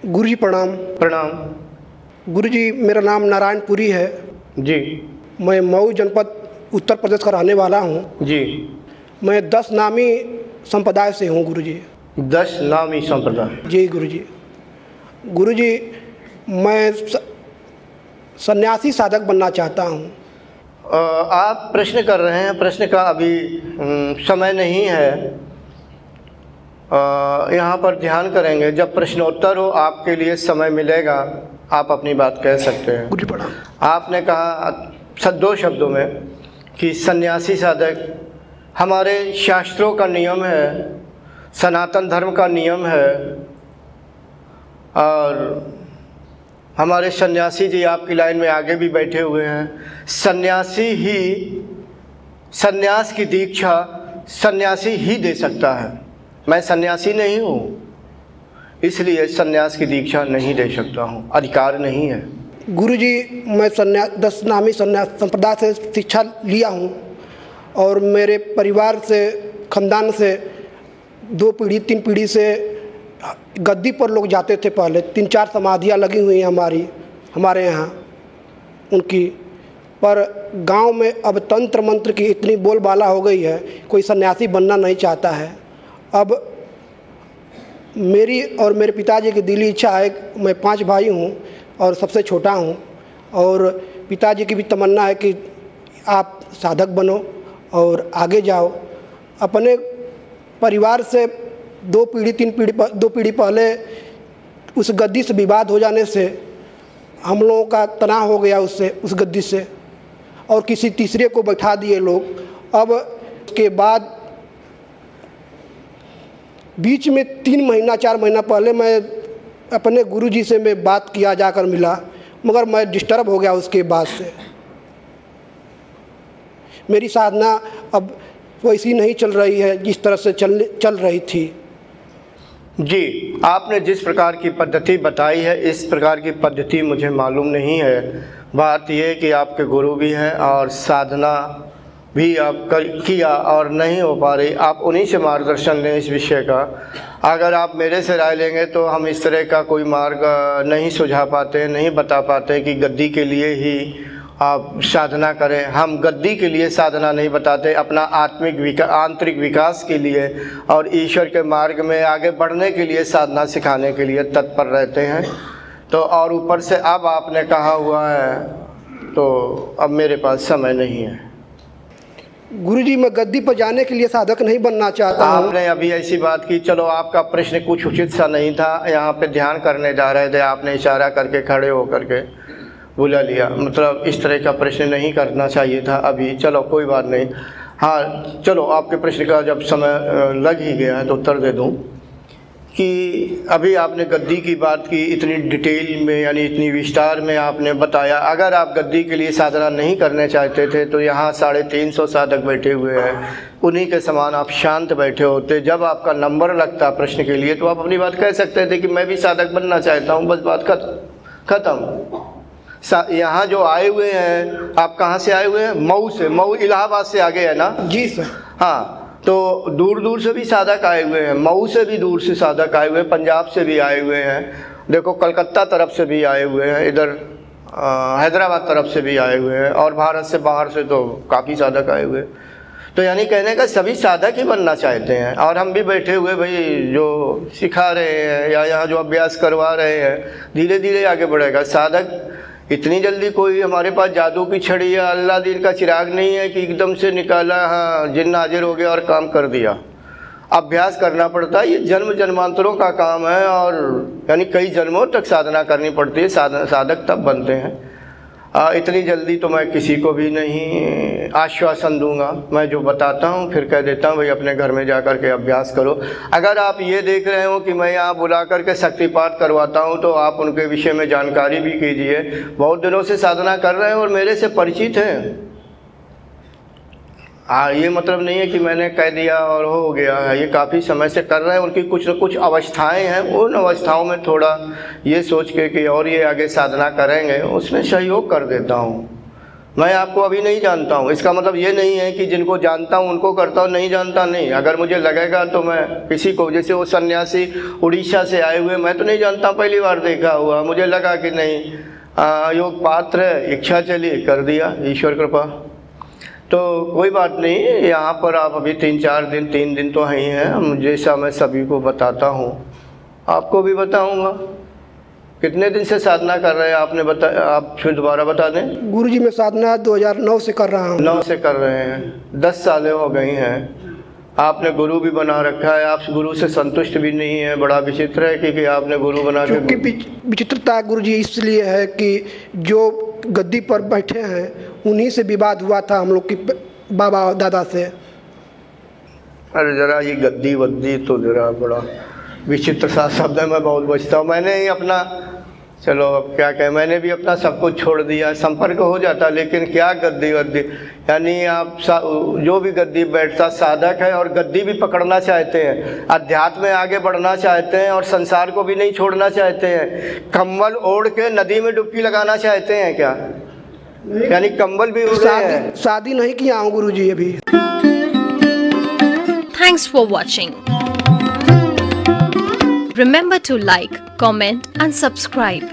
गुरुजी प्रणाम। प्रणाम। गुरुजी, मेरा नाम नारायणपुरी है जी। मैं मऊ जनपद उत्तर प्रदेश का रहने वाला हूँ जी। मैं 10 नामी संप्रदाय से हूँ गुरुजी। 10 नामी संप्रदाय। जी गुरुजी। गुरुजी, मैं सन्यासी साधक बनना चाहता हूँ। आप प्रश्न कर रहे हैं, प्रश्न का अभी समय नहीं है। यहाँ पर ध्यान करेंगे, जब प्रश्नोत्तर हो आपके लिए समय मिलेगा, आप अपनी बात कह सकते हैं। गुरुजी प्रणाम। आपने कहा 2 शब्दों में कि सन्यासी साधक हमारे शास्त्रों का नियम है, सनातन धर्म का नियम है, और हमारे सन्यासी जी आपकी लाइन में आगे भी बैठे हुए हैं। सन्यासी ही, सन्यास की दीक्षा सन्यासी ही दे सकता है। मैं सन्यासी नहीं हूँ, इसलिए सन्यास की दीक्षा नहीं दे सकता हूँ, अधिकार नहीं है। गुरुजी, मैं 10 नामी सन्यास संप्रदाय से शिक्षा लिया हूँ और मेरे परिवार से, ख़ानदान से 2 पीढ़ी 3 पीढ़ी से गद्दी पर लोग जाते थे। पहले 3-4 समाधियाँ लगी हुई हैं हमारे यहाँ उनकी। पर गांव में अब तंत्र मंत्र की इतनी बोलबाला हो गई है, कोई सन्यासी बनना नहीं चाहता है। अब मेरी और मेरे पिताजी की दिली इच्छा है, मैं 5 भाई हूँ और सबसे छोटा हूँ, और पिताजी की भी तमन्ना है कि आप साधक बनो और आगे जाओ। अपने परिवार से 2 पीढ़ी पहले उस गद्दी से विवाद हो जाने से हम लोगों का तनाव हो गया उस गद्दी से, और किसी तीसरे को बैठा दिए लोग। अब के बाद बीच में 3 महीना 4 महीना पहले मैं अपने गुरुजी से मैं बात किया, जाकर मिला, मगर मैं डिस्टर्ब हो गया उसके बाद से। मेरी साधना अब वैसी नहीं चल रही है जिस तरह से चल रही थी। जी, आपने जिस प्रकार की पद्धति बताई है, इस प्रकार की पद्धति मुझे मालूम नहीं है। बात यह कि आपके गुरु भी हैं और साधना भी आप किया और नहीं हो पा रही, आप उन्हीं से मार्गदर्शन लें इस विषय का। अगर आप मेरे से राय लेंगे तो हम इस तरह का कोई मार्ग नहीं सुझा पाते, नहीं बता पाते कि गद्दी के लिए ही आप साधना करें। हम गद्दी के लिए साधना नहीं बताते, अपना आंतरिक विकास के लिए और ईश्वर के मार्ग में आगे बढ़ने के लिए साधना सिखाने के लिए तत्पर रहते हैं। तो और ऊपर से अब आपने कहा हुआ है, तो अब मेरे पास समय नहीं है। गुरुजी, मैं गद्दी पर जाने के लिए साधक नहीं बनना चाहता हूँ। आपने अभी ऐसी बात की, चलो आपका प्रश्न कुछ उचित सा नहीं था, यहाँ पे ध्यान करने जा रहे थे, आपने इशारा करके खड़े हो करके बुला लिया। मतलब इस तरह का प्रश्न नहीं करना चाहिए था अभी। चलो कोई बात नहीं। हाँ चलो, आपके प्रश्न का जब समय लग ही गया है तो उत्तर दे दूँ कि अभी आपने गद्दी की बात की, इतनी डिटेल में यानी इतनी विस्तार में आपने बताया। अगर आप गद्दी के लिए साधना नहीं करने चाहते थे तो यहाँ 350 साधक बैठे हुए हैं, उन्हीं के समान आप शांत बैठे होते। जब आपका नंबर लगता प्रश्न के लिए तो आप अपनी बात कह सकते थे कि मैं भी साधक बनना चाहता हूँ, बस बात खत्म। यहाँ जो आए हुए हैं, आप कहाँ से आए हुए हैं? मऊ से। मऊ इलाहाबाद से आगे है ना? जी सर। हाँ, तो दूर दूर से भी साधक आए हुए हैं, मऊ से भी दूर से साधक आए हुए हैं, पंजाब से भी आए हुए हैं, देखो कलकत्ता तरफ से भी आए हुए हैं, इधर हैदराबाद तरफ से भी आए हुए हैं, और भारत से बाहर से तो काफ़ी साधक आए हुए हैं। तो यानी कहने का सभी साधक ही बनना चाहते हैं। और हम भी बैठे हुए भाई जो सिखा रहे हैं या यहाँ जो अभ्यास करवा रहे हैं, धीरे धीरे आगे बढ़ेगा साधक। इतनी जल्दी कोई हमारे पास जादू की छड़ी या अल्लाह दीन का चिराग नहीं है कि एकदम से निकाला, हाँ जिन्न हाजिर हो गया और काम कर दिया। अभ्यास करना पड़ता है, ये जन्म जन्मांतरों का काम है, और यानी कई जन्मों तक साधना करनी पड़ती है, साधक तब बनते हैं। इतनी जल्दी तो मैं किसी को भी नहीं आश्वासन दूंगा। मैं जो बताता हूँ फिर कह देता हूँ भाई अपने घर में जा कर के अभ्यास करो। अगर आप ये देख रहे हो कि मैं यहाँ बुला करके शक्तिपाठ करवाता हूँ तो आप उनके विषय में जानकारी भी कीजिए। बहुत दिनों से साधना कर रहे हैं और मेरे से परिचित हैं। ये मतलब नहीं है कि मैंने कह दिया और हो गया है, ये काफ़ी समय से कर रहे हैं। उनकी कुछ न कुछ अवस्थाएं हैं, उन अवस्थाओं में थोड़ा ये सोच के कि और ये आगे साधना करेंगे, उसमें सहयोग कर देता हूँ। मैं आपको अभी नहीं जानता हूँ, इसका मतलब ये नहीं है कि जिनको जानता हूँ उनको करता हूँ, नहीं जानता नहीं। अगर मुझे लगेगा तो मैं किसी को, जैसे वो सन्यासी उड़ीसा से आए हुए, मैं तो नहीं जानता, पहली बार देखा हुआ, मुझे लगा कि नहीं योग पात्र है, इच्छा चली, कर दिया, ईश्वर कृपा। तो कोई बात नहीं, यहाँ पर आप अभी 3 दिन तो ही हैं, जैसा मैं सभी को बताता हूँ आपको भी बताऊँगा। कितने दिन से साधना कर रहे हैं आपने आप फिर दोबारा बता दें। गुरुजी मैं साधना 2009 से कर रहा हूँ। 9 से कर रहे हैं, 10 सालें हो गई हैं। आपने गुरु भी बना रखा है, आप गुरु से संतुष्ट भी नहीं है, बड़ा विचित्र है कि आपने गुरु बना के। क्योंकि विचित्रता गुरुजी इसलिए है कि जो गद्दी पर बैठे हैं उन्हीं से विवाद हुआ था हम लोग की बाबा दादा से। अरे ज़रा ये गद्दी वद्दी तो ज़रा बड़ा विचित्र सा शब्द है, मैं बहुत बचता हूँ। मैंने ही अपना, चलो अब क्या कहें, मैंने भी अपना सब कुछ छोड़ दिया, संपर्क हो जाता, लेकिन क्या गद्दी वद्दी, यानी आप जो भी गद्दी बैठता साधक है और गद्दी भी पकड़ना चाहते हैं, अध्यात्म में आगे बढ़ना चाहते हैं और संसार को भी नहीं छोड़ना चाहते हैं, कंबल ओढ़ के नदी में डुबकी लगाना चाहते हैं क्या, यानी कंबल भी उड़ रहे हैं। शादी नहीं किया हूँ गुरुजी अभी। Thanks for watching. Remember to like, comment and subscribe.